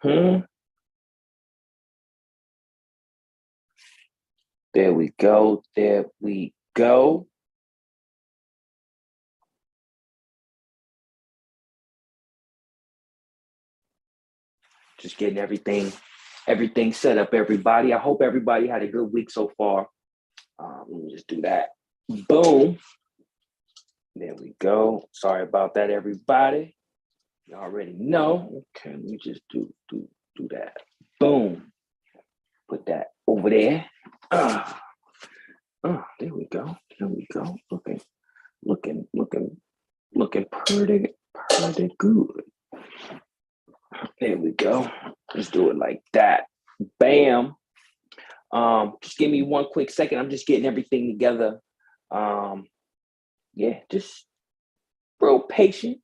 There we go. There we go. Just getting everything set up, everybody. I hope everybody had a good week so far. Let me just do that. Boom. There we go. Sorry about that, everybody. You already know. Okay, let me just do that. Boom. Put that over there. There we go. There we go. Looking pretty good. There we go. Let's do it like that. Bam. Just give me one quick second. I'm just getting everything together. Yeah, just real patient.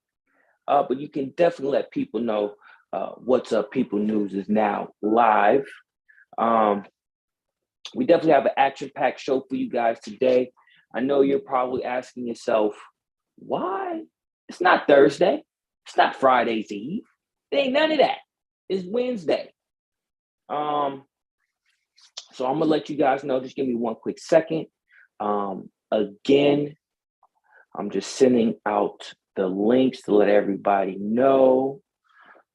But you can definitely let people know What's Up People News is now live. We definitely have an action-packed show for you guys today. I know you're probably asking yourself, why? It's not Thursday. It's not Friday's Eve. It ain't none of that. It's Wednesday. So I'm going to let you guys know. Just give me one quick second. Again, I'm just sending out the links to let everybody know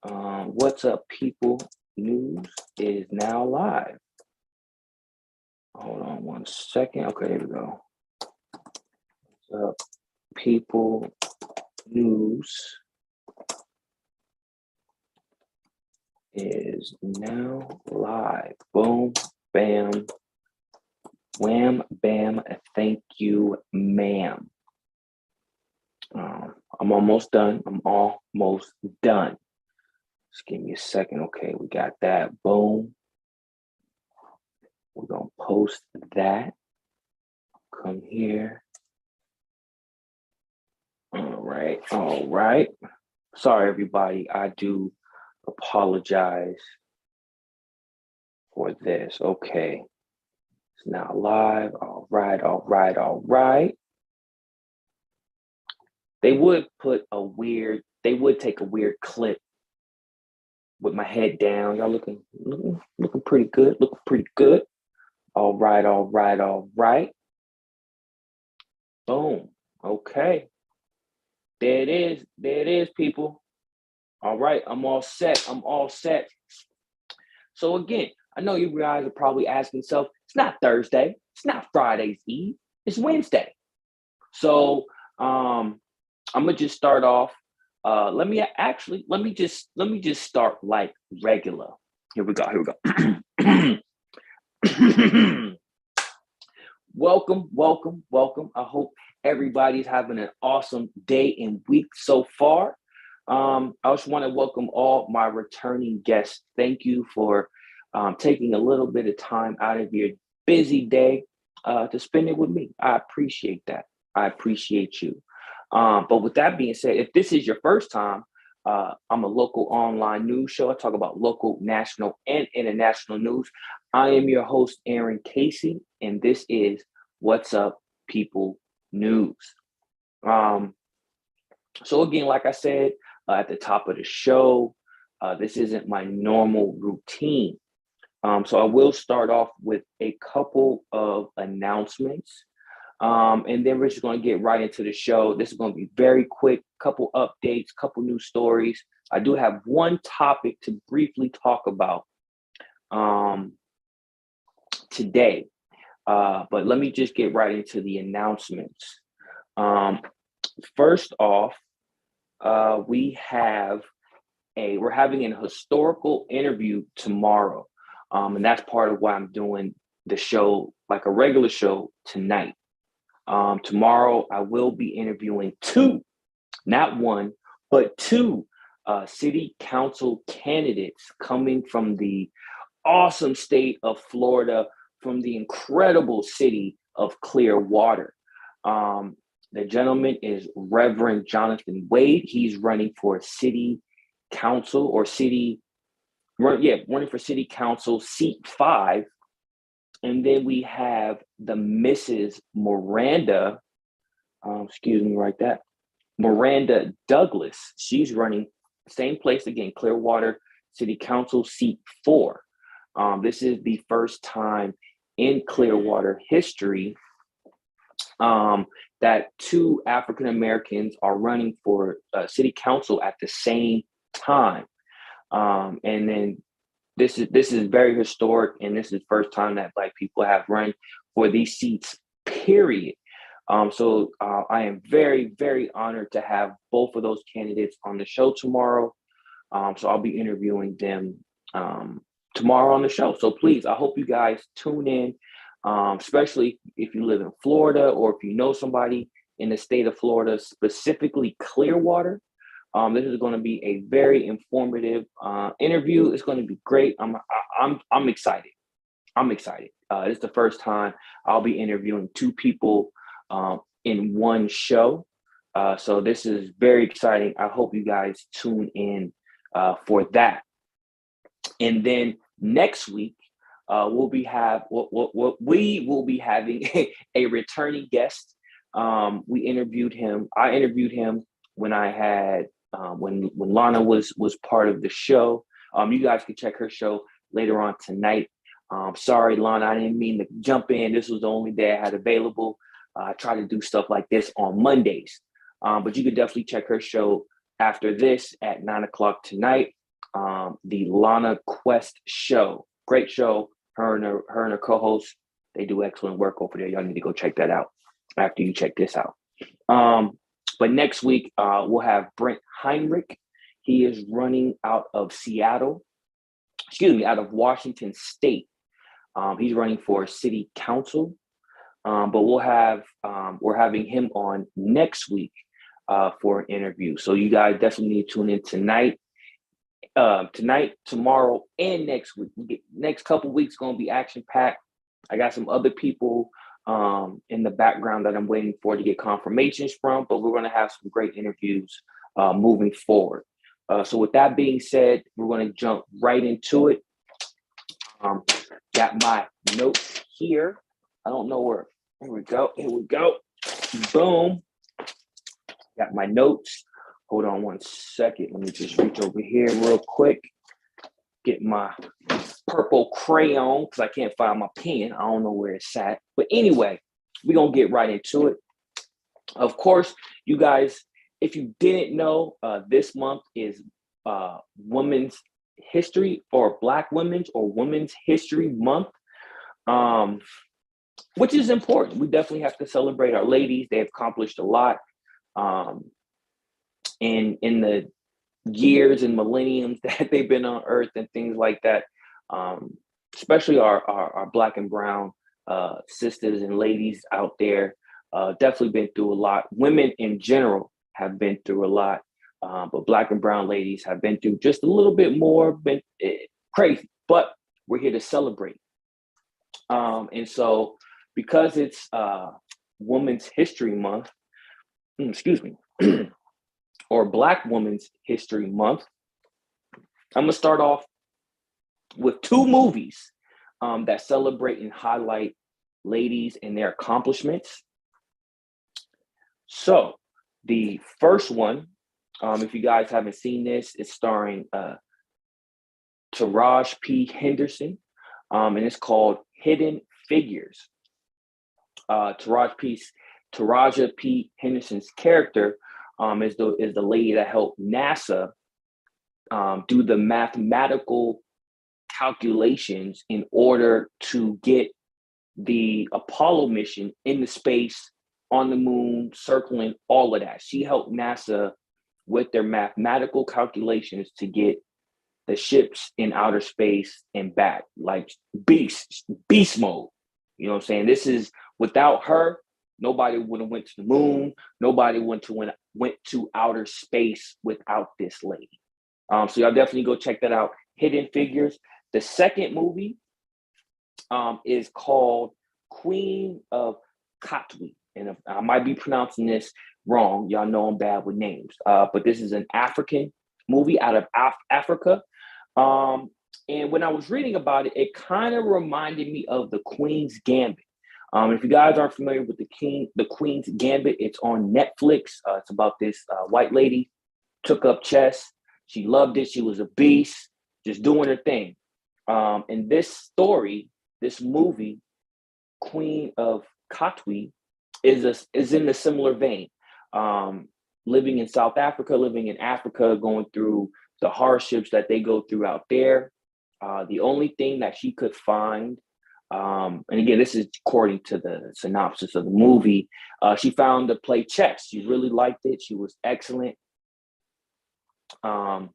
What's Up People News is now live. Hold on one second. Okay, here we go. What's Up People News is now live. Boom, bam, wham, bam. Thank you, ma'am. I'm almost done. Just give me a second. Okay, we got that. Boom. We're going to post that. Come here. All right. Sorry, everybody. I do apologize for this. Okay. It's now live. All right. They would take a weird clip with my head down. Y'all looking pretty good. All right. Boom. Okay. There it is, people. All right, I'm all set. So again, I know you guys are probably asking yourself, it's not Thursday. It's not Friday's Eve. It's Wednesday. So I'm gonna just start off. Let me just start like regular. Here we go. Welcome. I hope everybody's having an awesome day and week so far. I just want to welcome all my returning guests. Thank you for taking a little bit of time out of your busy day to spend it with me. I appreciate that. I appreciate you. But with that being said, if this is your first time, I'm a local online news show. I talk about local, national, and international news. I am your host, Aaron Casey, and this is What's Up People News. So again, like I said at the top of the show, this isn't my normal routine. So I will start off with a couple of announcements. And then we're just going to get right into the show. This is going to be very quick, couple updates, couple new stories. I do have one topic to briefly talk about today. But let me just get right into the announcements. First off, we're having an historical interview tomorrow. And that's part of why I'm doing the show like a regular show tonight. Tomorrow, I will be interviewing two, not one, but two city council candidates coming from the awesome state of Florida, from the incredible city of Clearwater. The gentleman is Reverend Jonathan Wade. He's running for city council running for city council seat 5. And then we have the Mrs. Miranda Douglas. She's running same place again, Clearwater City Council seat 4. This is the first time in Clearwater history that 2 African Americans are running for City Council at the same time. And then this is very historic, and this is the first time that Black people have run for these seats, period. So I am very, very honored to have both of those candidates on the show tomorrow. So I'll be interviewing them tomorrow on the show. So please, I hope you guys tune in, especially if you live in Florida or if you know somebody in the state of Florida, specifically Clearwater. This is going to be a very informative interview. It's going to be great. I'm excited. I'm excited. It's the first time I'll be interviewing 2 people in one show. So this is very exciting. I hope you guys tune in for that. And then next week, we will be having a returning guest. I interviewed him when I had when Lana was part of the show. You guys can check her show later on tonight. Sorry, Lana, I didn't mean to jump in. This was the only day I had available. I try to do stuff like this on Mondays. But you could definitely check her show after this at 9:00 tonight. The Lana Quest show. Great show. Her and her co-host, they do excellent work over there. Y'all need to go check that out after you check this out. But next week, we'll have Brent Heinrich. He is running out of Washington State. He's running for city council. But we're having him on next week for an interview. So you guys definitely need to tune in tonight, tomorrow, and next week. Next couple weeks going to be action packed. I got some other people in the background that I'm waiting for to get confirmations from, but we're going to have some great interviews moving forward. So with that being said, we're going to jump right into it. Got my notes here. I don't know where. Here we go. Boom. Got my notes. Hold on one second. Let me just reach over here real quick. Get my purple crayon because I can't find my pen. I don't know where it's at. But anyway, we're going to get right into it. Of course, you guys, if you didn't know, this month is Women's History or Black Women's or Women's History Month, which is important. We definitely have to celebrate our ladies. They have accomplished a lot in the years and millenniums that they've been on Earth and things like that. Especially our Black and brown sisters and ladies out there, definitely been through a lot. Women in general have been through a lot, but Black and brown ladies have been through just a little bit more, been crazy. But we're here to celebrate. And so because it's Women's History Month, or Black Women's History Month, I'm gonna start off with 2 movies that celebrate and highlight ladies and their accomplishments. So the first one, if you guys haven't seen this, it's starring Taraji P. Henderson, and it's called Hidden Figures. Taraji P. Henderson's character is the lady that helped NASA do the mathematical calculations in order to get the Apollo mission into space, on the moon, circling, all of that. She helped NASA with their mathematical calculations to get the ships in outer space and back, like beast mode. You know what I'm saying? This is, without her, nobody would have went to the moon. Nobody went to outer space without this lady. So y'all definitely go check that out. Hidden Figures. The second movie is called Queen of Katwe. And I might be pronouncing this wrong. Y'all know I'm bad with names. But this is an African movie out of Africa. And when I was reading about it, it kind of reminded me of the Queen's Gambit. If you guys aren't familiar with the Queen's Gambit, it's on Netflix. It's about this white lady, took up chess. She loved it. She was a beast. just doing her thing. And this story, this movie, Queen of Katwe, is in a similar vein. Living in South Africa, living in Africa, going through the hardships that they go through out there. The only thing that she could find, and again, this is according to the synopsis of the movie, she found to play chess. She really liked it. She was excellent. And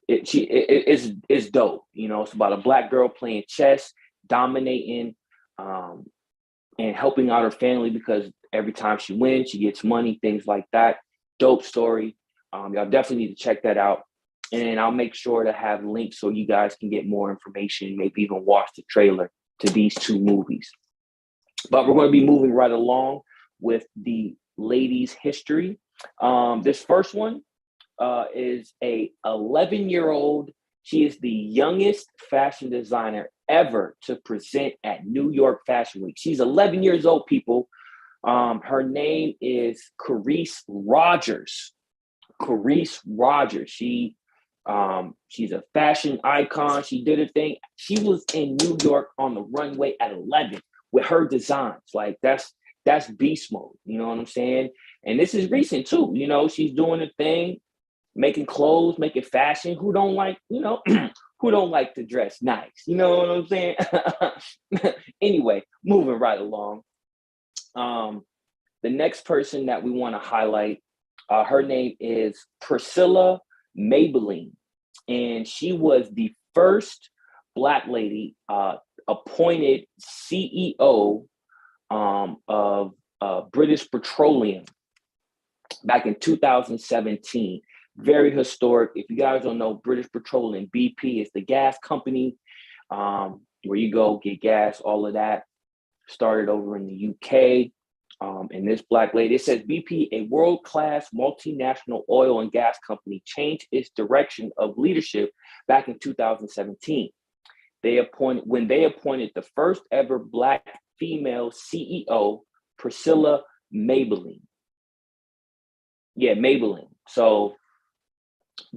it's dope. You know, it's about a Black girl playing chess, dominating, and helping out her family because every time she wins, she gets money, things like that. Dope story. Y'all definitely need to check that out. And I'll make sure to have links so you guys can get more information, maybe even watch the trailer to these two movies. But we're going to be moving right along with the ladies' history. This first one is a 11-year-old. She is the youngest fashion designer ever to present at New York Fashion Week. She's 11 years old, people. Her name is Karise Rogers. Karise Rogers. She's a fashion icon. She did her thing. She was in New York on the runway at 11 with her designs. Like that's beast mode. You know what I'm saying? And this is recent too. You know, she's doing her thing, making clothes, making fashion. Who don't like, you know, who don't like to dress nice? You know what I'm saying? Anyway, moving right along. The next person that we want to highlight, her name is Priscilla Maybelline, and she was the first Black lady appointed CEO of British Petroleum back in 2017. Very historic. If you guys don't know, British Petroleum, BP, is the gas company where you go get gas, all of that. Started over in the UK. And this Black lady, it says BP, a world-class multinational oil and gas company, changed its direction of leadership back in 2017. When they appointed the first ever Black female CEO, Priscilla Maybelline. Yeah, Mabelane. So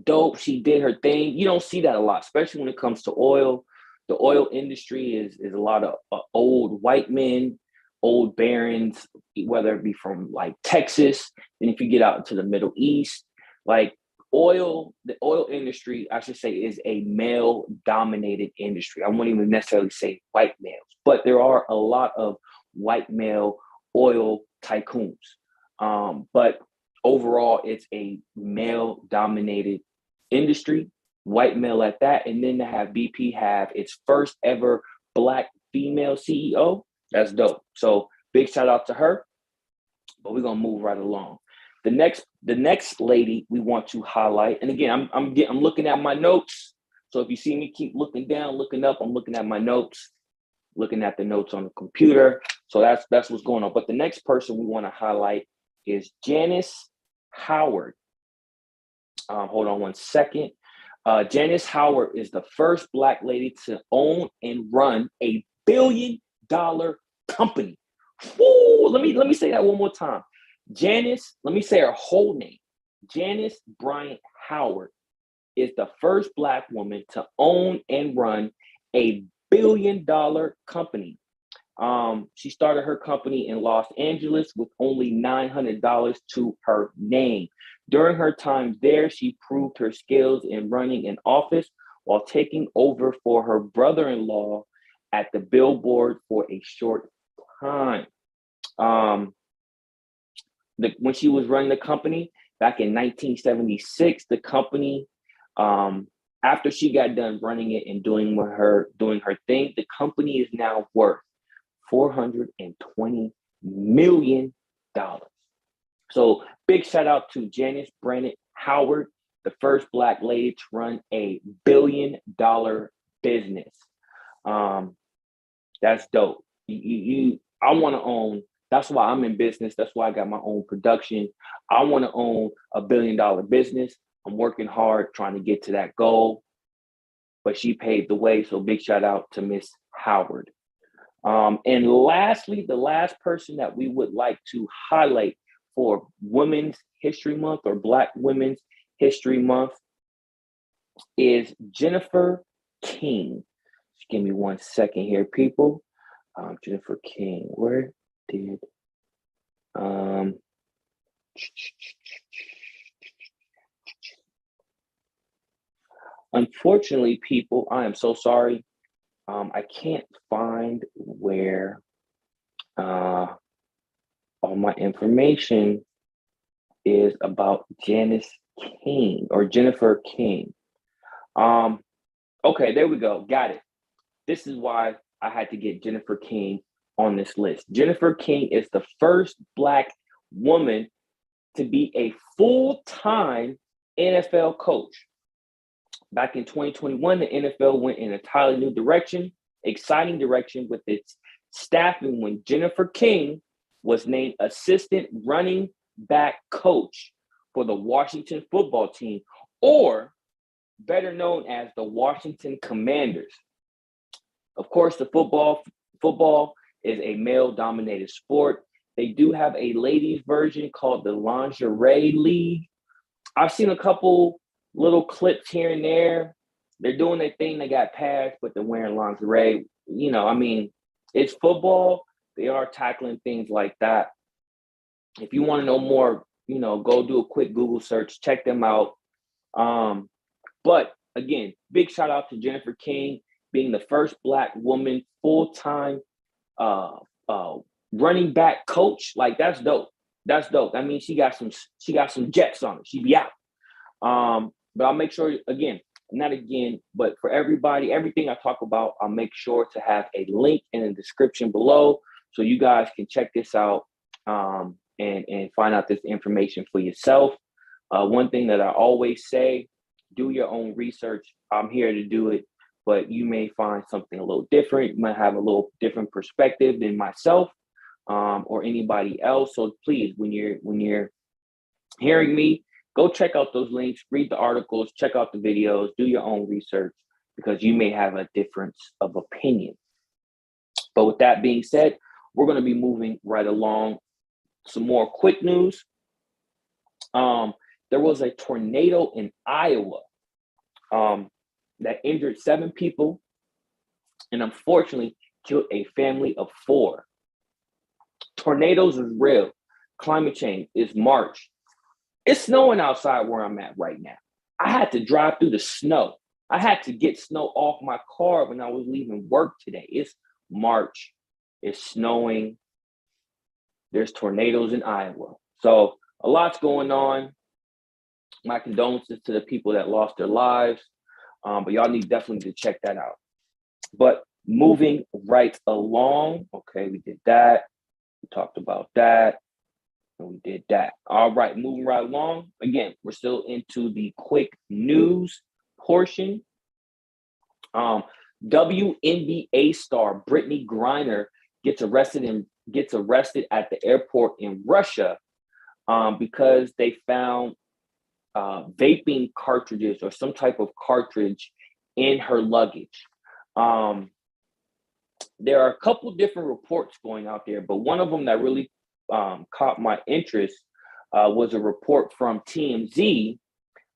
dope. She did her thing. You don't see that a lot, especially when it comes to oil. The oil industry is a lot of old white men, old barons, whether it be from like Texas. And if you get out into the Middle East, like the oil industry, I should say, is a male dominated industry. I wouldn't even necessarily say white males, but there are a lot of white male oil tycoons. But overall, it's a male dominated industry, white male at that. And then to have BP have its first ever Black female CEO, that's dope. So big shout out to her, but we're going to move right along. The next lady we want to highlight, and again, I'm looking at my notes. So if you see me keep looking down, looking up, I'm looking at my notes, looking at the notes on the computer. So that's what's going on. But the next person we want to highlight is Janice Howard. Hold on one second. Janice Howard is the first Black lady to own and run a $1 billion company. Woo, let me say that one more time. Janice, let me say her whole name. Janice Bryant Howard is the first Black woman to own and run a $1 billion company. She started her company in Los Angeles with only $900 to her name. During her time there, she proved her skills in running an office while taking over for her brother-in-law at the billboard for a short time. When she was running the company back in 1976, the company, after she got done running it and doing her thing, the company is now worth $420 million. So big shout out to Janice Bryant Howard, the first Black lady to run a $1 billion business. That's dope. I want to own. That's why I'm in business. That's why I got my own production. I want to own a $1 billion business. I'm working hard trying to get to that goal, but she paved the way. So big shout out to Miss Howard. And lastly, the last person that we would like to highlight for Women's History Month or Black Women's History Month is Jennifer King. Just give me 1 second here, people. Jennifer King, where did unfortunately, people, I am so sorry. I can't find where all my information is about Janice King or Jennifer King. Okay, there we go. Got it. This is why I had to get Jennifer King on this list. Jennifer King is the first Black woman to be a full-time NFL coach. Back in 2021, the NFL went in a entirely new direction, exciting direction with its staffing when Jennifer King was named assistant running back coach for the Washington football team, or better known as the Washington Commanders. Of course, the football is a male-dominated sport. They do have a ladies version called the Lingerie League. I've seen a couple little clips here and there. They're doing their thing. They got passed, but they're wearing lingerie. You know, I mean, it's football. They are tackling things like that. If you want to know more, you know, go do a quick Google search. Check them out. But again, big shout out to Jennifer King being the first Black woman full-time running back coach. Like, that's dope. That's dope. I mean, she got some jets on it. She be out. But I'll make sure, but for everybody, everything I talk about, I'll make sure to have a link in the description below so you guys can check this out and find out this information for yourself. One thing that I always say, do your own research. I'm here to do it, but you may find something a little different. You might have a little different perspective than myself or anybody else. So please, when you're hearing me, go check out those links, read the articles, check out the videos, do your own research, because you may have a difference of opinion. But with that being said, we're going to be moving right along. Some more quick news. There was a tornado in Iowa that injured 7 people and unfortunately killed a family of 4. Tornadoes is real. Climate change is March. It's snowing outside where I'm at right now. I had to drive through the snow. I had to get snow off my car when I was leaving work today. It's March. It's snowing. There's tornadoes in Iowa. So a lot's going on. My condolences to the people that lost their lives. But y'all need definitely to check that out. But moving right along. Okay, we did that. We talked about that. And we did that. All right, moving right along. Again, we're still into the quick news portion. WNBA star Brittney Griner gets arrested at the airport in Russia because they found vaping cartridges or some type of cartridge in her luggage. There are a couple different reports going out there, but one of them that really caught my interest was a report from TMZ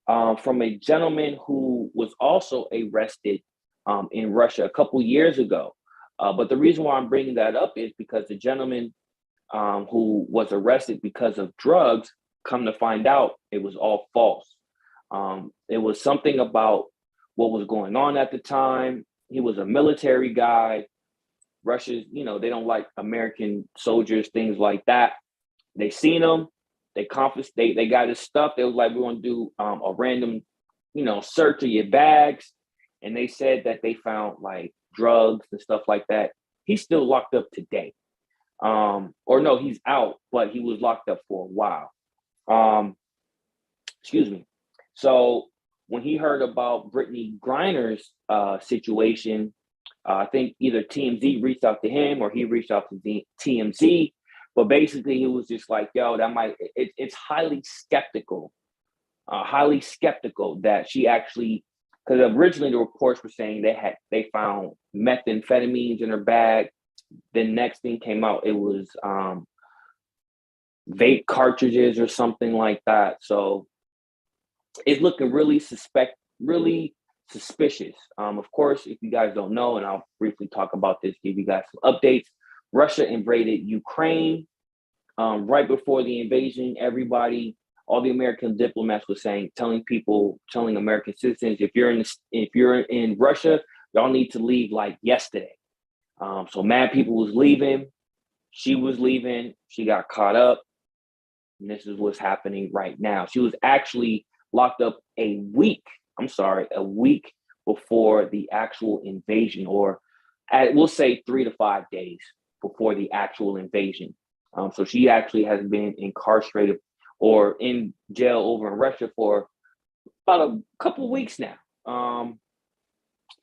from a gentleman who was also arrested in Russia a couple years ago. But the reason why I'm bringing that up is because the gentleman who was arrested because of drugs, come to find out, it was all false. It was something about what was going on at the time. He was a military guy. Russia's, they don't like American soldiers, things like that. They seen him, they confiscated, they got his stuff. They was like, we're going to do a random, search of your bags. And they said that they found like drugs and stuff like that. He's still locked up today. Or no, he's out, but he was locked up for a while. Excuse me. So when he heard about Brittney Griner's situation, I think either TMZ reached out to him or he reached out to TMZ. But basically, he was just like, yo, it's highly skeptical that she actually, because originally the reports were saying they found methamphetamines in her bag. The next thing came out, it was vape cartridges or something like that. So it's looking really suspicious. Of course, if you guys don't know, and I'll briefly talk about this, give you guys some updates. Russia invaded Ukraine right before the invasion. Everybody, all the American diplomats were telling American citizens, if you're in Russia, y'all need to leave like yesterday. So mad people was leaving. She was leaving. She got caught up. And this is what's happening right now. She was actually locked up a week before the actual invasion, or we'll say 3 to 5 days before the actual invasion. So she actually has been incarcerated or in jail over in Russia for about a couple of weeks now.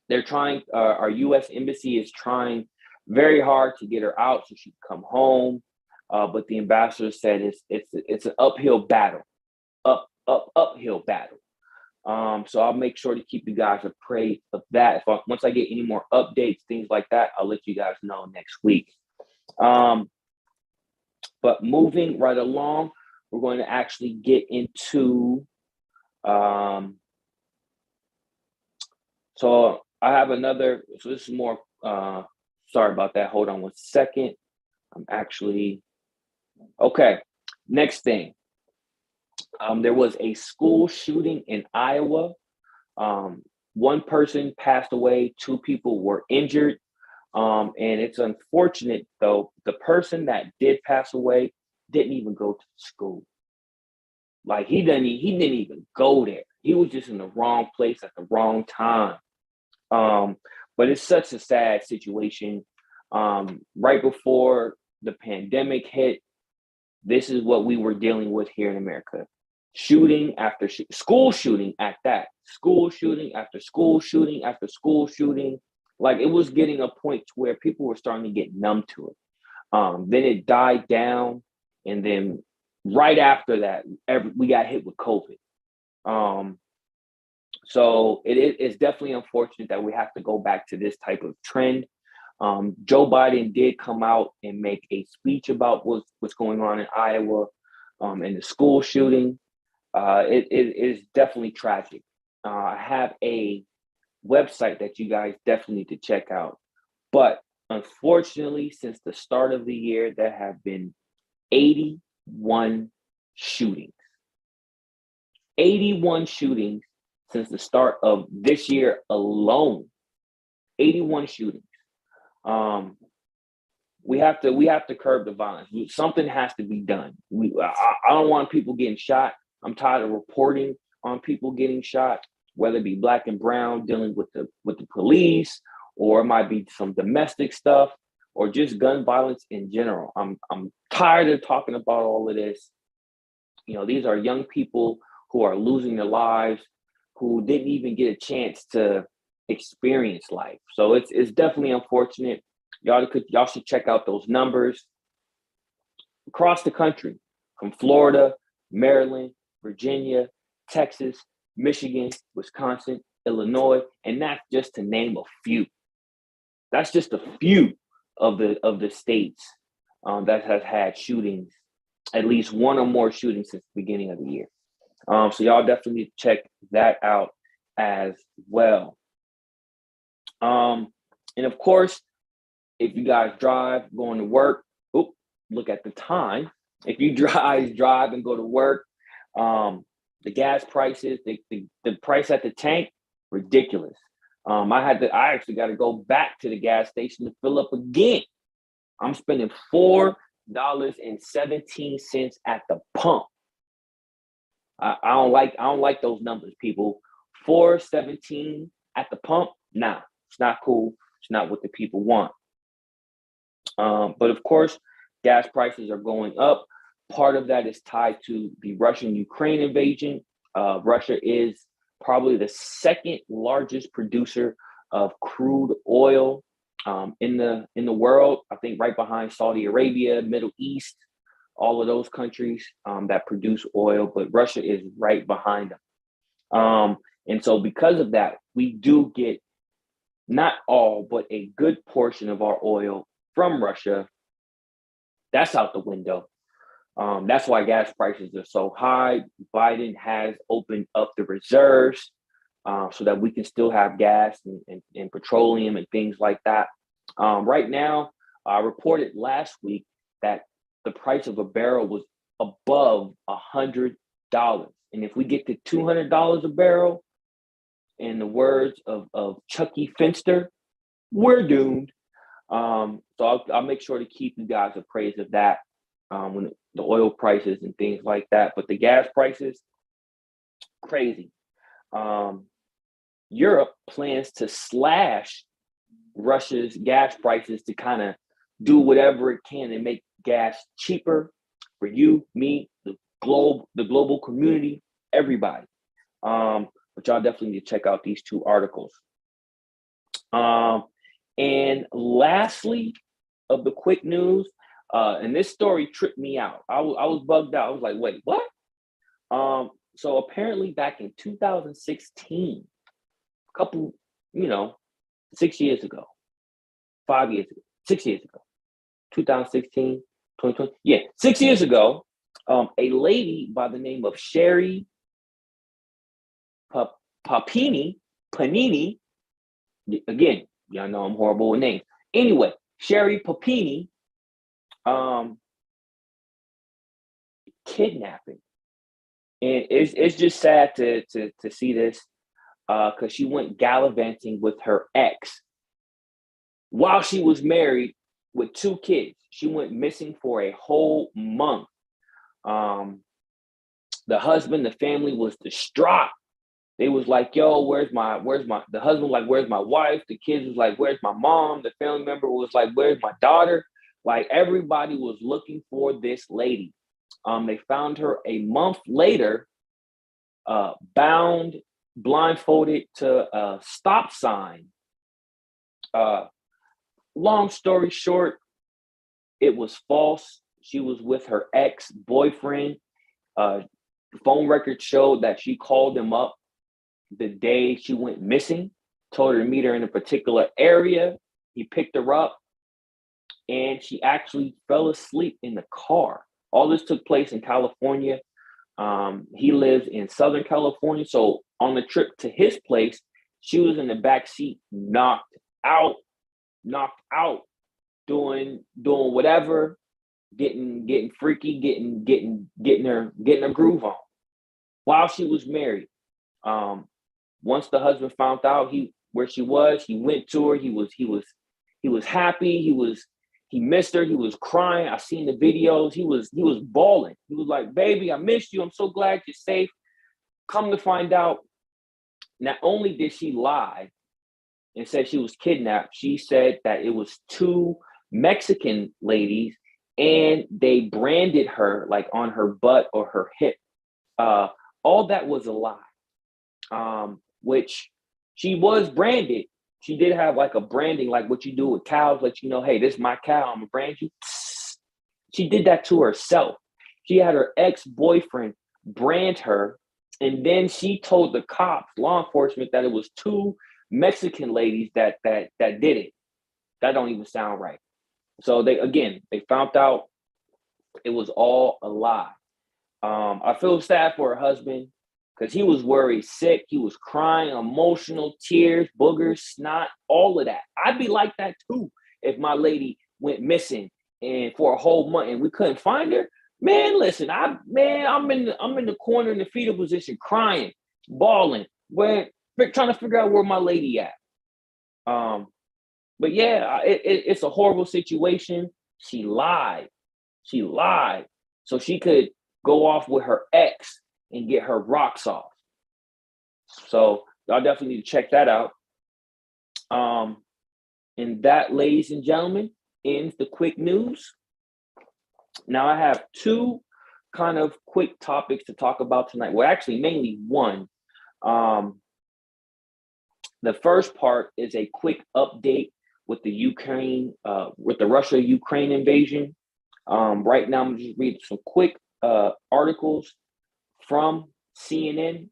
They're trying, our U.S. embassy is trying very hard to get her out so she can come home. But the ambassador said it's an uphill battle, uphill battle. So I'll make sure to keep you guys appraised of that. Once I get any more updates, things like that, I'll let you guys know next week. But moving right along, we're going to actually get into, so I have another, so this is more, sorry about that. Hold on one second. Okay. Next thing. There was a school shooting in Iowa. One person passed away, 2 people were injured. And it's unfortunate though, the person that did pass away didn't even go to school. Like he didn't even go there. He was just in the wrong place at the wrong time. But it's such a sad situation. Right before the pandemic hit, this is what we were dealing with here in America. Shooting after school shooting at that. School shooting after school shooting after school shooting. Like it was getting a point to where people were starting to get numb to it. Then it died down. And then right after that, we got hit with COVID. So it's definitely unfortunate that we have to go back to this type of trend. Joe Biden did come out and make a speech about what's going on in Iowa and the school shooting. It is definitely tragic. I have a website that you guys definitely need to check out. But unfortunately, since the start of the year, there have been 81 shootings. 81 shootings since the start of this year alone. 81 shootings. We have to curb the violence. Something has to be done. I don't want people getting shot. I'm tired of reporting on people getting shot, whether it be black and brown dealing with the police, or it might be some domestic stuff, or just gun violence in general. I'm tired of talking about all of this. You know, these are young people who are losing their lives, who didn't even get a chance to experience life. So it's definitely unfortunate. Y'all should check out those numbers across the country, from Florida, Maryland, Virginia, Texas, Michigan, Wisconsin, Illinois, and that's just to name a few. That's just a few of the states that has had shootings, at least one or more shootings since the beginning of the year. So y'all definitely check that out as well. And of course, if you guys drive, going to work, look at the time. If you drive and go to work, the gas prices, the price at the tank, ridiculous. I actually got to go back to the gas station to fill up again. I'm spending $4.17 at the pump. I don't like those numbers, people. $4.17 at the pump. Nah, it's not cool. It's not what the people want. But of course, gas prices are going up. Part of that is tied to the Russian-Ukraine invasion. Russia is probably the second largest producer of crude oil in the world. I think right behind Saudi Arabia, Middle East, all of those countries that produce oil, but Russia is right behind them. And so because of that, we do get not all, but a good portion of our oil from Russia. That's out the window. That's why gas prices are so high. Biden has opened up the reserves. so that we can still have gas and petroleum and things like that. Right now, I reported last week that the price of a barrel was above $100. And if we get to $200 a barrel, in the words of Chucky Finster, we're doomed. So I'll make sure to keep you guys appraised of that when the oil prices and things like that. But the gas prices, crazy. Europe plans to slash Russia's gas prices to kind of do whatever it can and make gas cheaper for you, me, the global community, everybody. But y'all definitely need to check out these two articles. And lastly, of the quick news, and this story tripped me out. I was bugged out. I was like, wait, what? So apparently back in 2016, a couple, 6 years ago, 5 years ago, 6 years ago, 2016, 2020. Yeah, 6 years ago, a lady by the name of Sherry Panini, again, y'all know I'm horrible with names. Anyway, Sherry Panini, kidnapping. And it's just sad to see this because she went gallivanting with her ex while she was married with 2 kids. She went missing for a whole month. The husband, the family was distraught. They was like, yo, the husband like, where's my wife? The kids was like, where's my mom? The family member was like, where's my daughter? Like everybody was looking for this lady. They found her a month later, bound, blindfolded to a stop sign. Long story short, it was false. She was with her ex-boyfriend. The phone records showed that she called him up the day she went missing, told her to meet her in a particular area. He picked her up and she actually fell asleep in the car. All this took place in California. He lives in Southern California. So on the trip to his place, she was in the back seat, knocked out, doing whatever, getting freaky, getting her groove on while she was married. Once the husband found out where she was, he went to her. He was happy. He missed her. He was crying. I seen the videos. He was bawling. He was like, baby, I missed you. I'm so glad you're safe. Come to find out, not only did she lie and said she was kidnapped, she said that it was 2 Mexican ladies and they branded her like on her butt or her hip. All that was a lie, which she was branded. She did have like a branding, like what you do with cows, let you know, hey, this is my cow, I'm gonna brand you. She did that to herself. She had her ex-boyfriend brand her, and then she told the cops, law enforcement, that it was 2 Mexican ladies that did it. That don't even sound right. So they found out it was all a lie. I feel sad for her husband because he was worried, sick. He was crying, emotional, tears, boogers, snot, all of that. I'd be like that too if my lady went missing and for a whole month and we couldn't find her. Man, listen, I'm in the corner in the fetal position, crying, bawling, trying to figure out where my lady at. But yeah, it's a horrible situation. She lied, so she could go off with her ex and get her rocks off. So y'all definitely need to check that out. And that, ladies and gentlemen, ends the quick news. Now I have 2 kind of quick topics to talk about tonight. Well, actually, mainly one. The first part is a quick update with with the Russia-Ukraine invasion. Right now, I'm just reading some quick articles from CNN.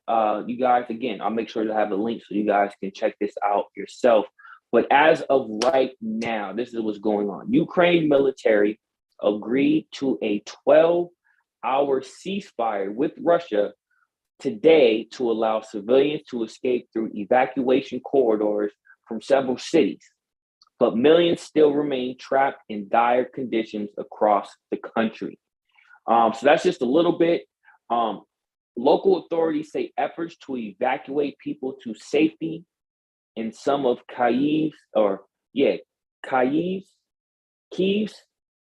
You guys, again, I'll make sure to have the link so you guys can check this out yourself. But as of right now, this is what's going on. Ukraine military agreed to a 12-hour ceasefire with Russia today to allow civilians to escape through evacuation corridors from several cities, but millions still remain trapped in dire conditions across the country. So that's just a little bit. Local authorities say efforts to evacuate people to safety in some of Kiev's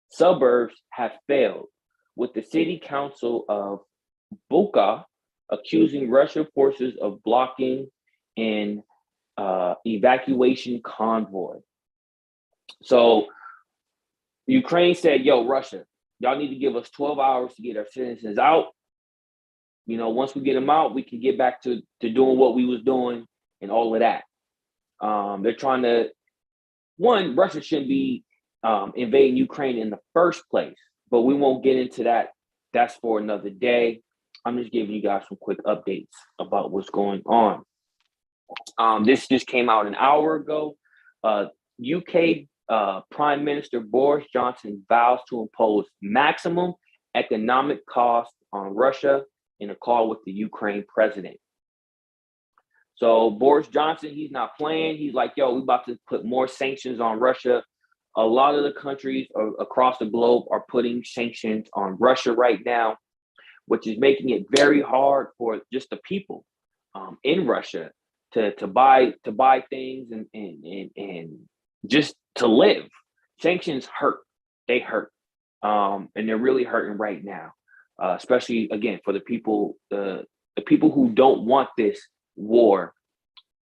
suburbs have failed, with the city council of Bucha accusing Russian forces of blocking an evacuation convoy. So Ukraine said, yo, Russia, y'all need to give us 12 hours to get our citizens out. Once we get them out, we can get back to doing what we was doing and all of that. They're trying to, Russia shouldn't be invading Ukraine in the first place, but we won't get into that. That's for another day. I'm just giving you guys some quick updates about what's going on. This just came out an hour ago. UK Prime Minister Boris Johnson vows to impose maximum economic cost on Russia in a call with the Ukraine president. So Boris Johnson, he's not playing. He's like, yo, we about to put more sanctions on Russia. A lot of the countries across the globe are putting sanctions on Russia right now, which is making it very hard for just the people in Russia to buy things and just to live. Sanctions hurt. They hurt. And they're really hurting right now. Especially again for the people who don't want this war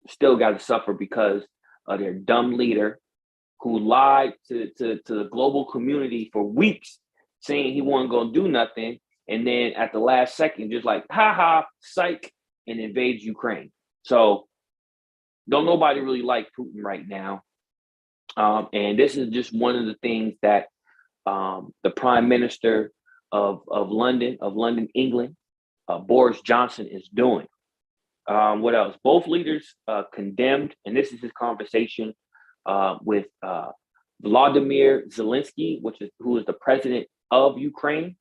still got to suffer because of their dumb leader who lied to the global community for weeks, saying he wasn't going to do nothing, and then at the last second just like psych, and invades Ukraine. So don't nobody really like Putin right now, and this is just one of the things that the Prime Minister of London, England, Boris Johnson is doing. What else? Both leaders condemned, and this is his conversation with Vladimir Zelensky, who is the president of Ukraine.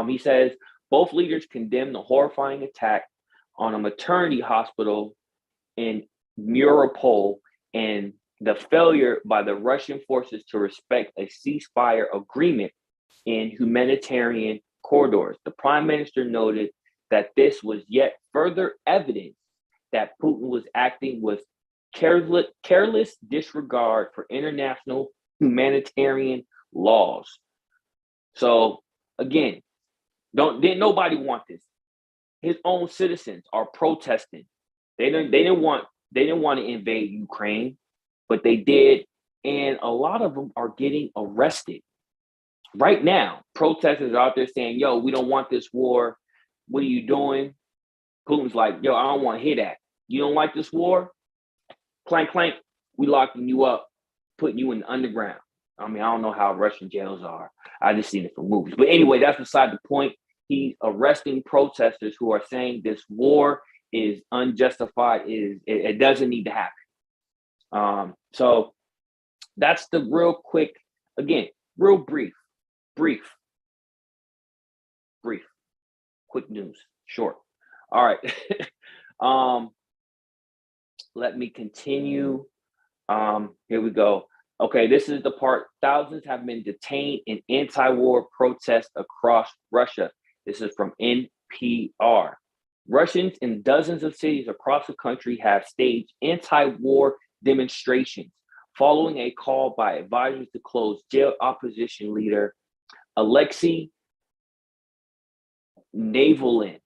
He says both leaders condemned the horrifying attack on a maternity hospital in Mariupol and the failure by the Russian forces to respect a ceasefire agreement in humanitarian corridors. The prime minister noted that this was yet further evidence that Putin was acting with careless disregard for international humanitarian laws. So again, didn't nobody want this. His own citizens are protesting. They didn't want to invade Ukraine, but they did, and a lot of them are getting arrested. Right now, protesters are out there saying, yo, we don't want this war. What are you doing? Putin's like, yo, I don't want to hear that. You don't like this war? Clank, clank, we locking you up, putting you in the underground. I mean, I don't know how Russian jails are. I just seen it from movies. But anyway, that's beside the point. He's arresting protesters who are saying this war is unjustified, it doesn't need to happen. So that's the real quick, again, real brief, quick news, short. All right. Let me continue. Here we go. Okay, this is the part. Thousands have been detained in anti-war protests across Russia. This is from NPR. Russians in dozens of cities across the country have staged anti-war demonstrations following a call by advisors to close jail opposition leader Alexei Navalny.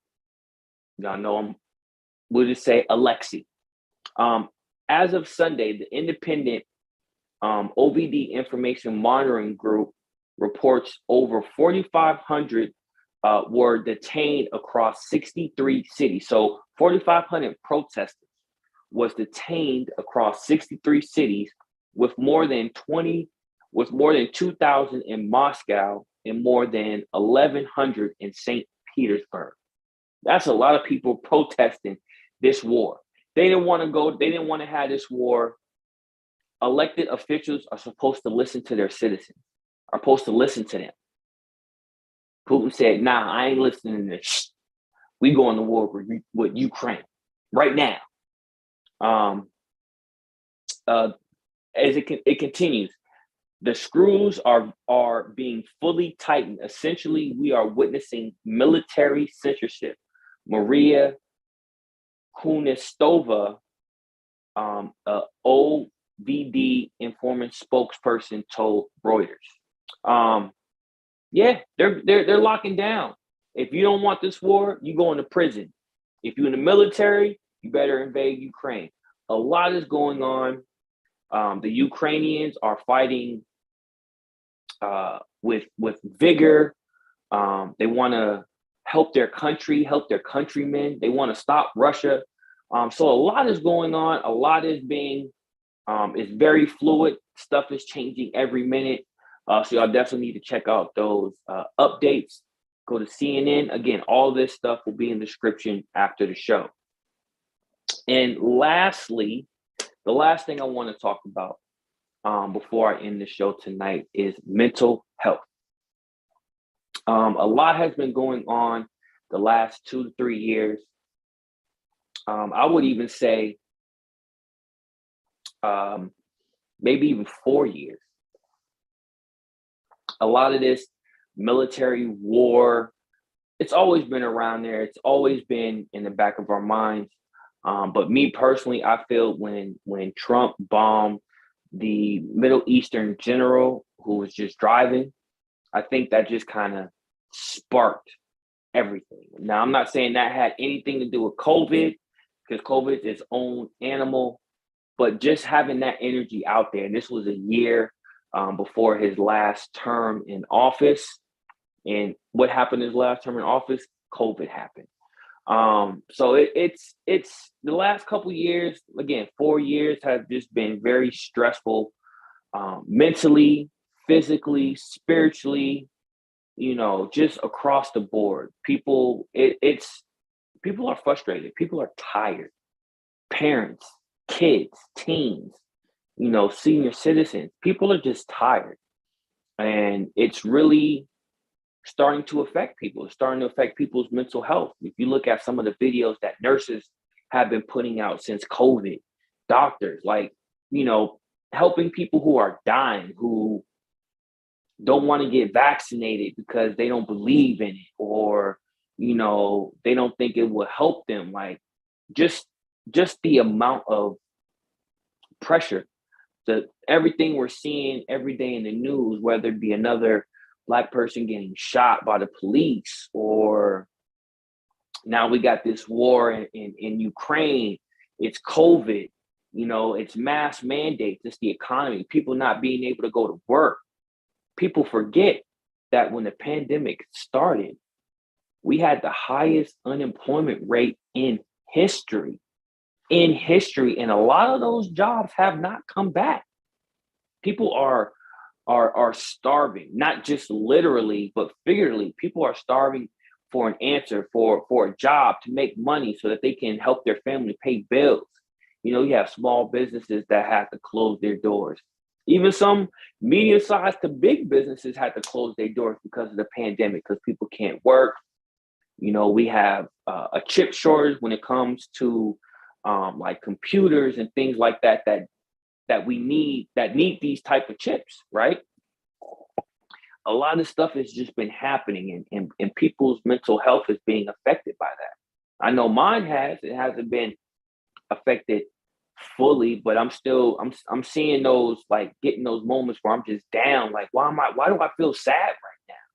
Y'all know him. We'll just say Alexei. As of Sunday, the independent OVD Information Monitoring Group reports over 4,500 were detained across 63 cities. So 4,500 protesters was detained across 63 cities, with more than 2,000 in Moscow and more than 1,100 in St. Petersburg. That's a lot of people protesting this war. They didn't want to go. They didn't want to have this war. Elected officials are supposed to listen to their citizens, are supposed to listen to them. Putin said, nah, I ain't listening to this. We going to war with Ukraine right now. As it continues, the screws are being fully tightened. Essentially, we are witnessing military censorship. Maria Kunistova, OVD informant spokesperson, told Reuters. Yeah, they're locking down. If you don't want this war, you go into prison. If you're in the military, you better invade Ukraine. A lot is going on. The Ukrainians are fighting with vigor. They want to help their country, help their countrymen. They want to stop Russia. So a lot is going on. A lot is being, it's very fluid. Stuff is changing every minute. So y'all definitely need to check out those updates. Go to CNN. Again, all this stuff will be in the description after the show. And lastly, the last thing I want to talk about before I end the show tonight is mental health. A lot has been going on the last 2 to 3 years. I would even say maybe even 4 years. A lot of this military war, it's always been around there. It's always been in the back of our minds. But me personally, I feel when Trump bombed the Middle Eastern general who was just driving, I think that just kind of sparked everything. Now, I'm not saying that had anything to do with COVID, because COVID is its own animal, but just having that energy out there. And this was a year before his last term in office. And what happened his last term in office? COVID happened. So it's the last couple of years, again, 4 years have just been very stressful, mentally, physically, spiritually, just across the board. People are frustrated. People are tired. Parents, kids, teens, senior citizens, people are just tired. And it's really starting to affect people. It's starting to affect people's mental health. If you look at some of the videos that nurses have been putting out since COVID, doctors, helping people who are dying, who don't want to get vaccinated because they don't believe in it, or, they don't think it will help them. Like just the amount of pressure, everything we're seeing every day in the news, whether it be another Black person getting shot by the police, or now we got this war in Ukraine, it's COVID, it's mass mandates, it's the economy, people not being able to go to work. People forget that when the pandemic started, we had the highest unemployment rate in history. And a lot of those jobs have not come back. People are starving, not just literally, but figuratively. People are starving for an answer, for a job, to make money so that they can help their family pay bills. You have small businesses that have to close their doors. Even some medium-sized to big businesses had to close their doors because of the pandemic, because people can't work. We have a chip shortage when it comes to like computers and things like that need these type of chips, right? A lot of stuff has just been happening, and people's mental health is being affected by that. I know mine has. It hasn't been affected fully, but I'm seeing those, like, getting those moments where I'm just down. Like, why do I feel sad right now?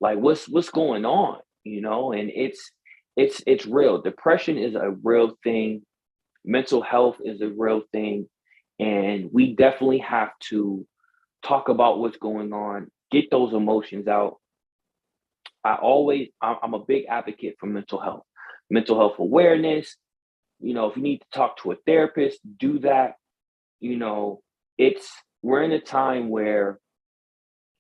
Like, what's going on? And it's real. Depression is a real thing. Mental health is a real thing. And we definitely have to talk about what's going on, get those emotions out. I'm a big advocate for mental health awareness. If you need to talk to a therapist, do that. We're in a time where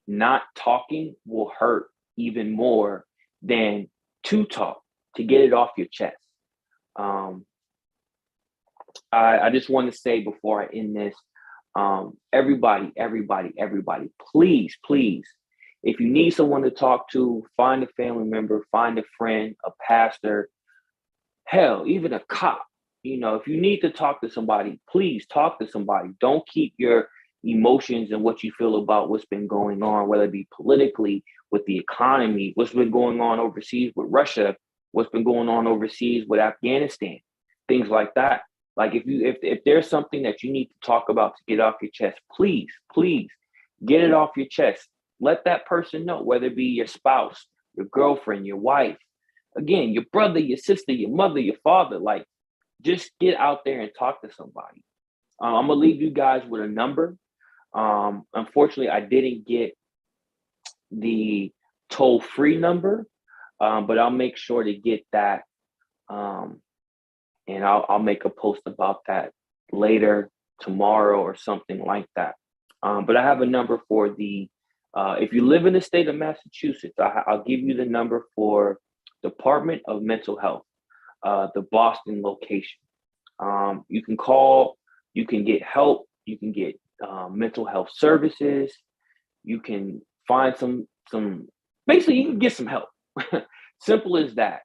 not talking will hurt even more than to talk, to get it off your chest. I just want to say before I end this, everybody, please, if you need someone to talk to, find a family member, find a friend, a pastor, hell, even a cop. You know, if you need to talk to somebody, please talk to somebody. Don't keep your emotions and what you feel about what's been going on, whether it be politically, with the economy, what's been going on overseas with Russia, what's been going on overseas with Afghanistan, things like that. Like if there's something that you need to talk about to get off your chest, please get it off your chest. Let that person know, whether it be your spouse, your girlfriend, your wife, again, your brother, your sister, your mother, your father. Like, just get out there and talk to somebody. I'm gonna leave you guys with a number. Unfortunately, I didn't get the toll-free number, but I'll make sure to get that, and I'll make a post about that later tomorrow or something like that. But I have a number for the if you live in the state of Massachusetts, I'll give you the number for Department of Mental Health, the Boston location. You can call, you can get help, you can get mental health services, you can find some basically you can get some help. Simple as that.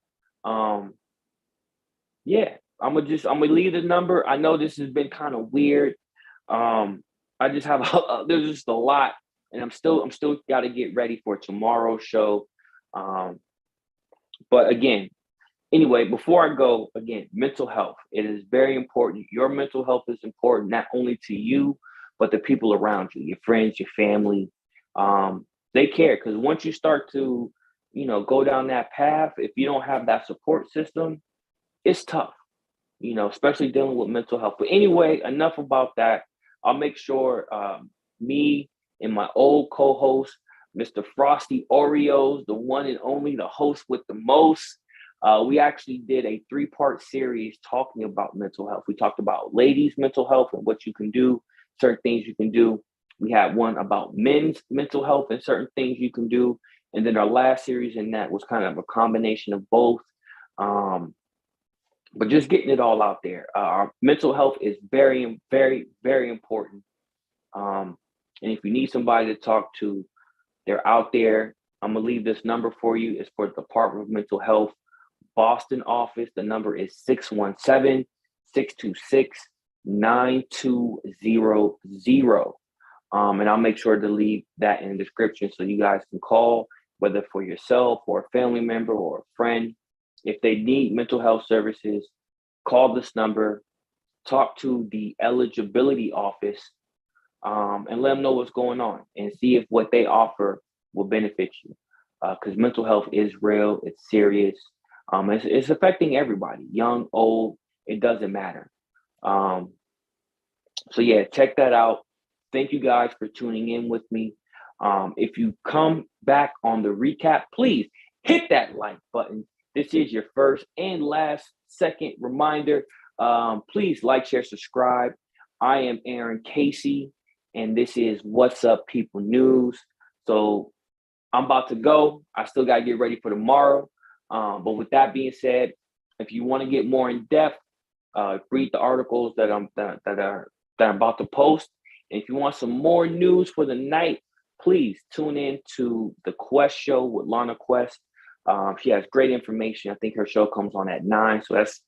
Yeah, I'm gonna leave the number. I know this has been kind of weird. I just have there's just a lot, and I'm still got to get ready for tomorrow's show. But again, anyway, before I go, again, mental health. It is very important. Your mental health is important, not only to you, but the people around you, your friends, your family. They care, because once you start to, go down that path, if you don't have that support system, it's tough, especially dealing with mental health. But anyway, enough about that. I'll make sure me and my old co-host, Mr. Frosty Oreos, the one and only, the host with the most, we actually did a 3-part series talking about mental health. We talked about ladies' mental health and what you can do, certain things you can do. We had one about men's mental health and certain things you can do. And then our last series in that was kind of a combination of both. But just getting it all out there. Our mental health is very, very, very important. And if you need somebody to talk to, they're out there. I'm going to leave this number for you. It's for the Department of Mental Health Boston office. The number is 617-626-9200. And I'll make sure to leave that in the description so you guys can call, whether for yourself or a family member or a friend. If they need mental health services, call this number, talk to the eligibility office, and let them know what's going on and see if what they offer will benefit you. Because mental health is real, it's serious. It's affecting everybody, young, old, it doesn't matter. So yeah, check that out. Thank you guys for tuning in with me. If you come back on the recap, please hit that like button. This is your first and last second reminder. Please like, share, subscribe. I am Aaron Casey, and this is What's Up People News. So I'm about to go. I still got to get ready for tomorrow. But with that being said, if you want to get more in depth, read the articles that I'm about to post. And if you want some more news for the night, please tune in to the Quest show with Lana Quest. She has great information. I think her show comes on at 9. So that's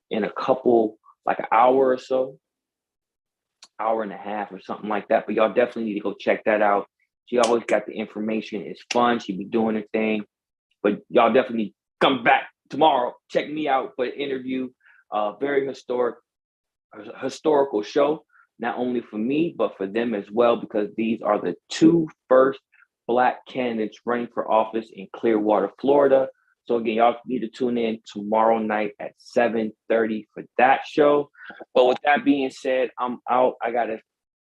in a couple, like an hour or so, hour and a half or something like that. But y'all definitely need to go check that out. She always got the information. It's fun. She be doing her thing. But y'all definitely come back tomorrow. Check me out for an interview. Very historical show, not only for me, but for them as well, because these are the 2 first Black candidates running for office in Clearwater, Florida. So again, y'all need to tune in tomorrow night at 7:30 for that show. But with that being said, I'm out. I got to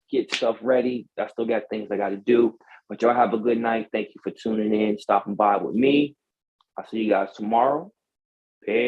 get stuff ready. I still got things I got to do. But y'all have a good night. Thank you for tuning in, stopping by with me. I'll see you guys tomorrow.